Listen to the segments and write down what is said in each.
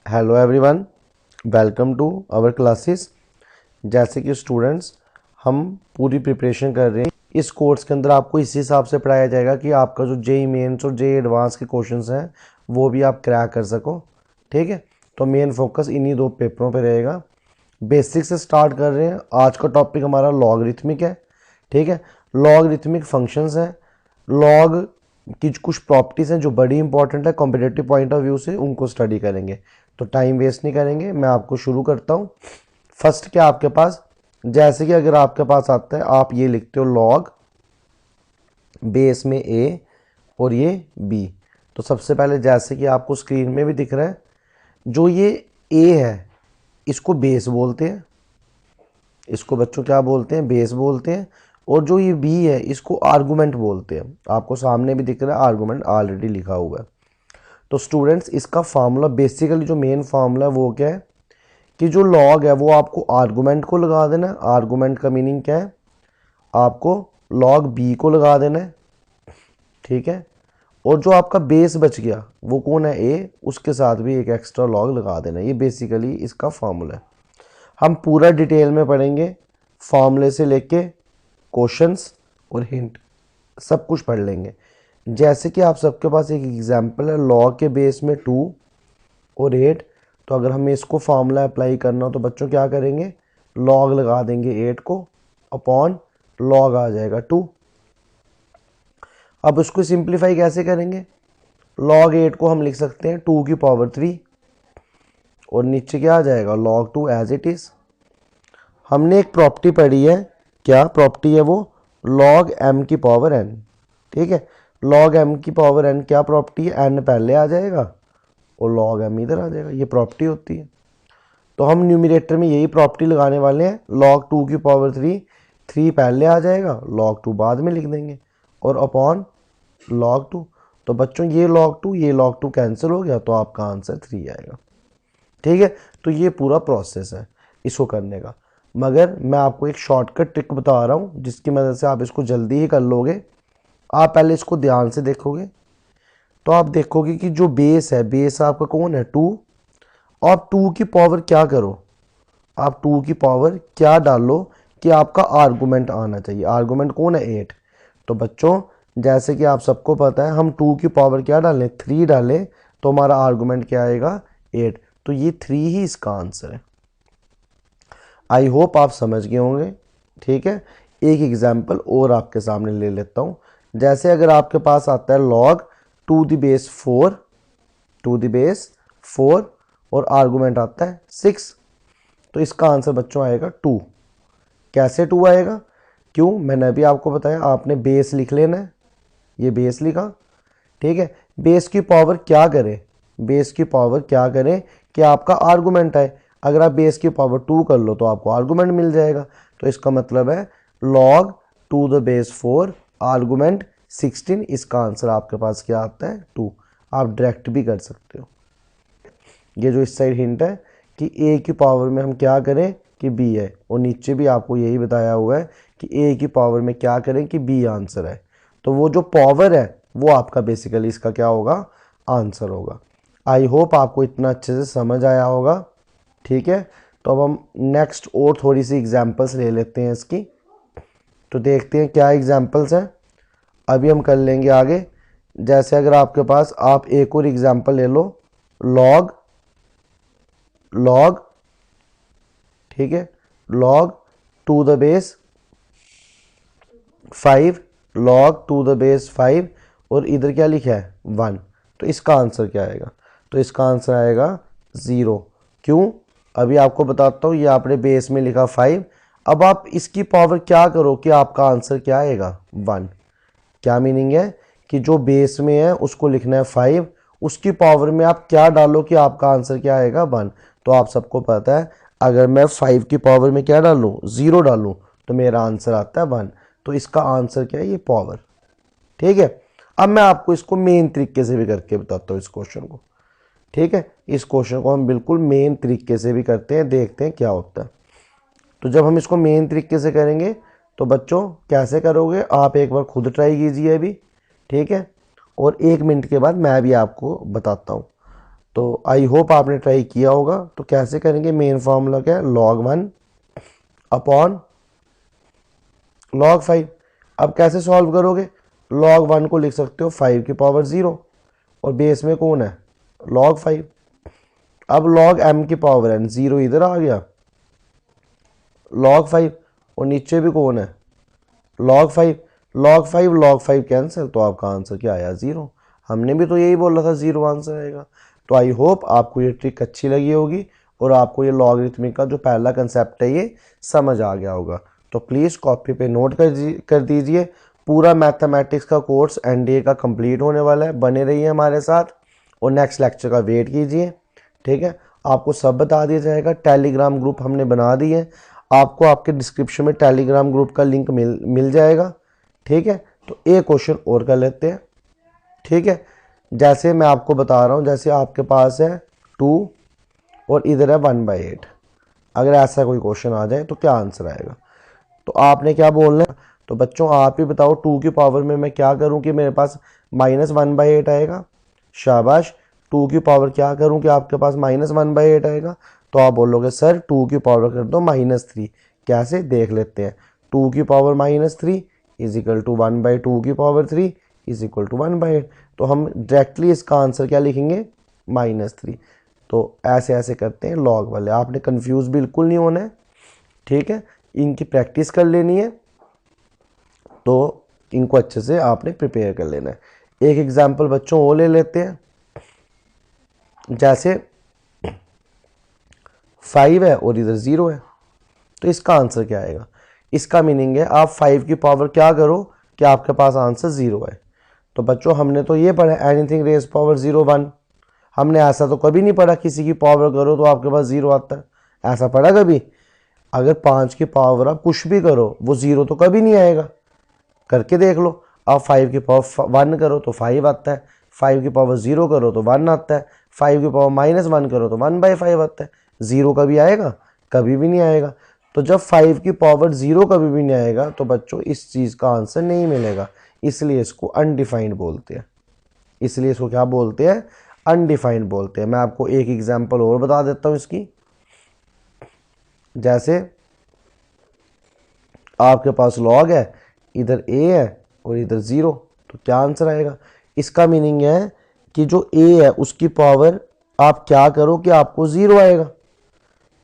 Hello everyone, welcome to our classes. जैसे कि students हम पूरी प्रिपरेशन कर रहे हैं। इस कोर्स के अंदर आपको इसी हिसाब से पढ़ाया जाएगा कि आपका जो जेई मेंस और जेई एडवांस के क्वेश्चंस हैं वो भी आप क्रैक कर सको। ठीक है, तो मेन फोकस इन्हीं दो पेपरों पे रहेगा। बेसिक से स्टार्ट कर रहे हैं। आज का टॉपिक हमारा लॉगरिथमिक है। ठीक है, लॉगरिथमिक फंक्शंस हैं। लॉग की कुछ प्रॉपर्टीज़ हैं जो बड़ी इंपॉर्टेंट है कॉम्पिटेटिव पॉइंट ऑफ व्यू से, उनको स्टडी करेंगे। तो टाइम वेस्ट नहीं करेंगे, मैं आपको शुरू करता हूँ। फर्स्ट क्या आपके पास, जैसे कि अगर आपके पास आता है, आप ये लिखते हो लॉग बेस में ए और ये बी। तो सबसे पहले जैसे कि आपको स्क्रीन में भी दिख रहा है, जो ये ए है इसको बेस बोलते हैं, इसको बच्चों क्या बोलते हैं, बेस बोलते हैं। और जो ये बी है इसको आर्गुमेंट बोलते हैं। आपको सामने भी दिख रहा है आर्गुमेंट ऑलरेडी लिखा हुआ है। तो स्टूडेंट्स इसका फार्मूला बेसिकली जो मेन फार्मूला है वो क्या है कि जो लॉग है वो आपको आर्गुमेंट को लगा देना है। आर्गुमेंट का मीनिंग क्या है, आपको लॉग बी को लगा देना है। ठीक है, और जो आपका बेस बच गया वो कौन है, ए, उसके साथ भी एक एक्स्ट्रा लॉग लगा देना है। ये बेसिकली इसका फार्मूला है। हम पूरा डिटेल में पढ़ेंगे, फार्मूले से लेके क्वेश्चंस और हिंट सब कुछ पढ़ लेंगे। जैसे कि आप सबके पास एक एग्जांपल है, लॉग के बेस में 2 और 8। तो अगर हमें इसको फार्मूला अप्लाई करना हो तो बच्चों क्या करेंगे, लॉग लगा देंगे 8 को, अपॉन लॉग आ जाएगा 2। अब उसको सिंप्लीफाई कैसे करेंगे, लॉग 8 को हम लिख सकते हैं 2 की पावर 3 और नीचे क्या आ जाएगा log 2 एज इट इज़। हमने एक प्रॉपर्टी पढ़ी है, क्या प्रॉपर्टी है वो, log m की पावर n। ठीक है, log m की पावर n क्या प्रॉपर्टी है, n पहले आ जाएगा और log m इधर आ जाएगा, ये प्रॉपर्टी होती है। तो हम न्यूमरेटर में यही प्रॉपर्टी लगाने वाले हैं, log 2 की पावर 3 पहले आ जाएगा, log 2 बाद में लिख देंगे और अपॉन log 2। तो बच्चों ये log 2 ये log 2 कैंसिल हो गया, तो आपका आंसर 3 आएगा। ठीक है, तो ये पूरा प्रोसेस है इसको करने का। मगर मैं आपको एक शॉर्टकट ट्रिक बता रहा हूँ जिसकी मदद से आप इसको जल्दी ही कर लोगे। आप पहले इसको ध्यान से देखोगे तो आप देखोगे कि जो बेस है, बेस आपका कौन है, 2। आप 2 की पावर क्या करो, आप 2 की पावर क्या डालो कि आपका आर्गुमेंट आना चाहिए। आर्गुमेंट कौन है, 8। तो बच्चों जैसे कि आप सबको पता है, हम 2 की पावर क्या डालें, 3 डालें, तो हमारा आर्गुमेंट क्या आएगा, 8। तो ये 3 ही इसका आंसर है। आई होप आप समझ गए होंगे। ठीक है, एक एग्जाम्पल और आपके सामने ले लेता हूँ। जैसे अगर आपके पास आता है log 2 the base 4, 2 the base 4 और आर्गुमेंट आता है 6, तो इसका आंसर बच्चों आएगा 2। कैसे 2 आएगा, क्यों, मैंने अभी आपको बताया, आपने बेस लिख लेना है, ये बेस लिखा। ठीक है, बेस की पावर क्या करे, बेस की पावर क्या करे कि आपका आर्गुमेंट है। अगर आप बेस की पावर 2 कर लो तो आपको आर्गुमेंट मिल जाएगा। तो इसका मतलब है log 2 द बेस 4 आर्गुमेंट 16, इसका आंसर आपके पास क्या आता है, 2। आप डायरेक्ट भी कर सकते हो। ये जो इस साइड हिंट है कि a की पावर में हम क्या करें कि b है, और नीचे भी आपको यही बताया हुआ है कि a की पावर में क्या करें कि b आंसर है। तो वो जो पावर है वो आपका बेसिकली इसका क्या होगा, आंसर होगा। आई होप आपको इतना अच्छे से समझ आया होगा। ठीक है, तो अब हम नेक्स्ट और थोड़ी सी एग्जांपल्स ले लेते हैं इसकी, तो देखते हैं क्या एग्जांपल्स हैं। अभी हम कर लेंगे आगे। जैसे अगर आपके पास, आप एक और एग्जांपल ले लो, लॉग, ठीक है, log 2 the base 5, log 2 the base 5 और इधर क्या लिखा है 1। तो इसका आंसर क्या आएगा, तो इसका आंसर आएगा 0। क्यों, अभी आपको बताता हूँ। ये आपने बेस में लिखा 5, अब आप इसकी पावर क्या करो कि आपका आंसर क्या आएगा, 1। क्या मीनिंग है कि जो बेस में है उसको लिखना है 5, उसकी पावर में आप क्या डालो कि आपका आंसर क्या आएगा, 1। तो आप सबको पता है अगर मैं 5 की पावर में क्या डालूं, 0 डालूं, तो मेरा आंसर आता है 1। तो इसका आंसर क्या है, ये पावर। ठीक है, अब मैं आपको इसको मेन तरीके से भी करके बताता हूँ इस क्वेश्चन को। ठीक है, इस क्वेश्चन को हम बिल्कुल मेन तरीके से भी करते हैं, देखते हैं क्या होता है। तो जब हम इसको मेन तरीके से करेंगे तो बच्चों कैसे करोगे, आप एक बार खुद ट्राई कीजिए अभी। ठीक है, और 1 मिनट के बाद मैं भी आपको बताता हूँ। तो आई होप आपने ट्राई किया होगा। तो कैसे करेंगे, मेन फार्मूला क्या है, log 1 अपॉन log 5। अब कैसे सॉल्व करोगे, log 1 को लिख सकते हो 5 की पावर 0 और बेस में कौन है, log 5। अब log m की पावर n, 0 इधर आ गया, log 5 और नीचे भी कौन है, log 5। log 5 कैंसिल, तो आपका आंसर क्या आया, 0। हमने भी तो यही बोला था 0 आंसर आएगा। तो आई होप आपको ये ट्रिक अच्छी लगी होगी और आपको ये लॉगरिथमिक का जो पहला कंसेप्ट है ये समझ आ गया होगा। तो प्लीज़ कॉपी पे नोट कर दीजिए। पूरा मैथमेटिक्स का कोर्स एनडीए का कंप्लीट होने वाला है, बने रहिए हमारे साथ और नेक्स्ट लेक्चर का वेट कीजिए। ठीक है, आपको सब बता दिया जाएगा। टेलीग्राम ग्रुप हमने बना दी है, आपको आपके डिस्क्रिप्शन में टेलीग्राम ग्रुप का लिंक मिल जाएगा। ठीक है, तो एक क्वेश्चन और कर लेते हैं। ठीक है, जैसे मैं आपको बता रहा हूँ, जैसे आपके पास है 2 और इधर है 1/8। अगर ऐसा कोई क्वेश्चन आ जाए तो क्या आंसर आएगा, तो आपने क्या बोलना है, तो बच्चों आप ही बताओ 2 की पावर में मैं क्या करूं कि मेरे पास -1/8 आएगा। शाबाश, 2 की पावर क्या करूं कि आपके पास -1/8 आएगा। तो आप बोलोगे सर 2 की पावर कर दो -3। कैसे, देख लेते हैं। 2 की पावर -3 इज इक्वल टू 1/2 की पावर 3 इज इक्वल टू 1/8। तो हम डायरेक्टली इसका आंसर क्या लिखेंगे, -3। तो ऐसे ऐसे करते हैं लॉग वाले, आपने कंफ्यूज बिल्कुल नहीं होना है। ठीक है, इनकी प्रैक्टिस कर लेनी है, तो इनको अच्छे से आपने प्रिपेयर कर लेना है। एक एग्जाम्पल बच्चों वो ले लेते हैं, जैसे 5 है और इधर 0 है, तो इसका आंसर क्या आएगा। इसका मीनिंग है आप 5 की पावर क्या करो कि आपके पास आंसर 0 है। तो बच्चों हमने तो ये पढ़ा एनीथिंग रेज पावर 0 1। हमने ऐसा तो कभी नहीं पढ़ा किसी की पावर करो तो आपके पास 0 आता है, ऐसा पढ़ा कभी। अगर 5 की पावर आप कुछ भी करो वो 0 तो कभी नहीं आएगा, करके देख लो। आप 5 की पावर 1 करो तो 5 आता है, 5 की पावर 0 करो तो 1 आता है, 5 की पावर -1 करो तो 1/5 आता है। 0 कभी आएगा, कभी भी नहीं आएगा। तो जब 5 की पावर 0 कभी भी नहीं आएगा तो बच्चों इस चीज़ का आंसर नहीं मिलेगा, इसलिए इसको अनडिफाइंड बोलते हैं। इसलिए इसको क्या बोलते हैं, अनडिफाइंड बोलते हैं। मैं आपको एक एग्जाम्पल और बता देता हूँ इसकी। जैसे आपके पास लॉग है, इधर ए है और इधर 0, तो क्या आंसर आएगा। इसका मीनिंग है कि जो ए है उसकी पावर आप क्या करो कि आपको 0 आएगा।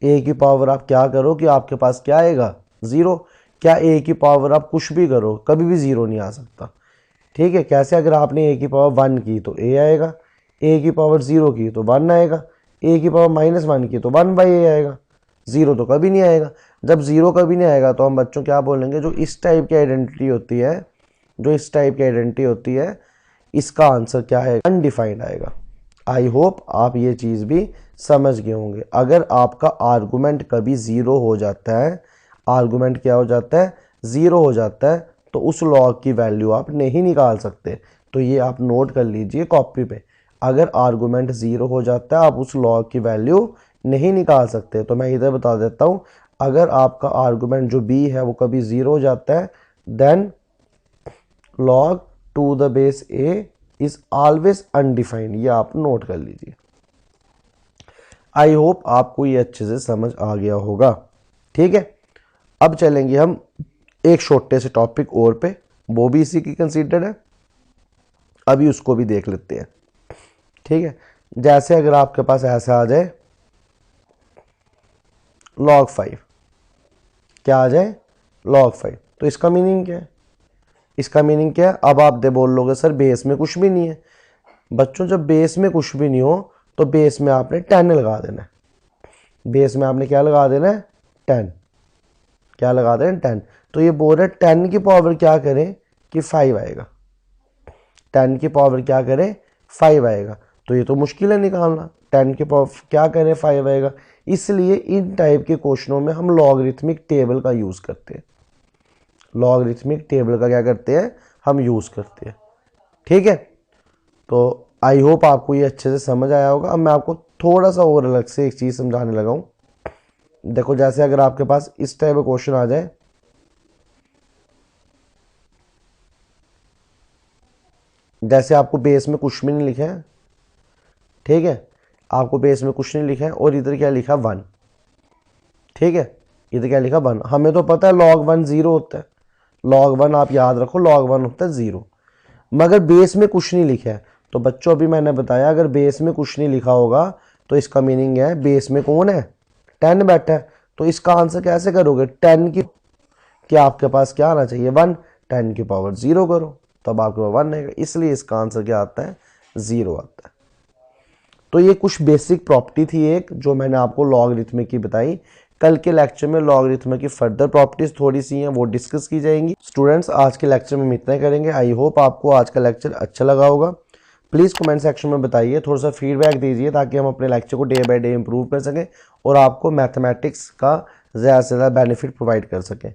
ए की पावर आप क्या करो कि आपके पास क्या आएगा, 0। क्या ए की पावर आप कुछ भी करो कभी भी 0 नहीं आ सकता। ठीक है, कैसे, अगर आपने ए की पावर 1 की तो ए आएगा, ए की पावर 0 की तो 1 आएगा, ए की पावर -1 की तो 1/a आएगा, 0 तो कभी नहीं आएगा। जब 0 कभी नहीं आएगा तो हम बच्चों क्या बोलेंगे, जो इस टाइप की आइडेंटिटी होती है, जो इस टाइप की आइडेंटिटी होती है, इसका आंसर क्या है, अनडिफाइंड आएगा। आई होप आप ये चीज़ भी समझ गए होंगे। अगर आपका आर्गूमेंट कभी 0 हो जाता है, आर्गूमेंट क्या हो जाता है, 0 हो जाता है, तो उस लॉग की वैल्यू आप नहीं निकाल सकते। तो ये आप नोट कर लीजिए कॉपी पे, अगर आर्गूमेंट 0 हो जाता है आप उस लॉग की वैल्यू नहीं निकाल सकते। तो मैं इधर बता देता हूँ, अगर आपका आर्गूमेंट जो b है वो कभी 0 हो जाता है, then log 2 the base a is always undefined. ये आप नोट कर लीजिए। आई होप आपको ये अच्छे से समझ आ गया होगा। ठीक है, अब चलेंगे हम एक छोटे से टॉपिक और पे, वो भी इसी की कंसीडर्ड है, अभी उसको भी देख लेते हैं। ठीक है, जैसे अगर आपके पास ऐसा आ जाए log 5, क्या आ जाए, log 5, तो इसका मीनिंग क्या है, इसका मीनिंग क्या है। अब आप दे बोल लोगे सर बेस में कुछ भी नहीं है। बच्चों जब बेस में कुछ भी नहीं हो तो बेस में आपने 10 लगा देना है। बेस में आपने क्या लगा देना है, 10। क्या लगा देना, 10। तो ये बोल रहे 10 की पावर क्या करें कि 5 आएगा, 10 की पावर क्या करें, 5 आएगा। तो ये तो मुश्किल है निकालना, 10 की पावर क्या करें, 5 आएगा। इसलिए इन टाइप के क्वेश्चनों में हम लॉगरिथमिक टेबल का यूज़ करते हैं। लॉगरिथमिक टेबल का क्या करते हैं, हम यूज़ करते हैं। ठीक है, तो आई होप आपको ये अच्छे से समझ आया होगा। अब मैं आपको थोड़ा सा और अलग से एक चीज़ समझाने लगा हूँ। देखो, जैसे अगर आपके पास इस टाइप का क्वेश्चन आ जाए, जैसे आपको बेस में कुछ भी नहीं लिखा है, ठीक है, आपको बेस में कुछ नहीं लिखा है, और इधर क्या लिखा 1, ठीक है, इधर क्या लिखा 1। हमें तो पता है log 1 0 होता है, log 1 आप याद रखो log 1 होता है 0, मगर बेस में कुछ नहीं लिखा है। तो बच्चों अभी मैंने बताया अगर बेस में कुछ नहीं लिखा होगा तो इसका मीनिंग है बेस में कौन है, 10 बैठा है। तो इसका आंसर कैसे करोगे, 10 की, क्या आपके पास क्या आना चाहिए 1, 10 की पावर 0 करो तब आपके पास 1 आएगा, इसलिए इसका आंसर क्या आता है 0 आता है। तो ये कुछ बेसिक प्रॉपर्टी थी एक जो मैंने आपको लॉगरिथमिक की बताई। कल के लेक्चर में लॉगरिथमिक की फर्दर प्रॉपर्टीज थोड़ी सी हैं वो डिस्कस की जाएंगी। स्टूडेंट्स आज के लेक्चर में हम इतना ही करेंगे। आई होप आपको आज का लेक्चर अच्छा लगा होगा। प्लीज़ कमेंट सेक्शन में बताइए, थोड़ा सा फीडबैक दीजिए ताकि हम अपने लेक्चर को डे बाय डे इंप्रूव कर सकें और आपको मैथमेटिक्स का ज़्यादा से ज़्यादा बेनिफिट प्रोवाइड कर सकें।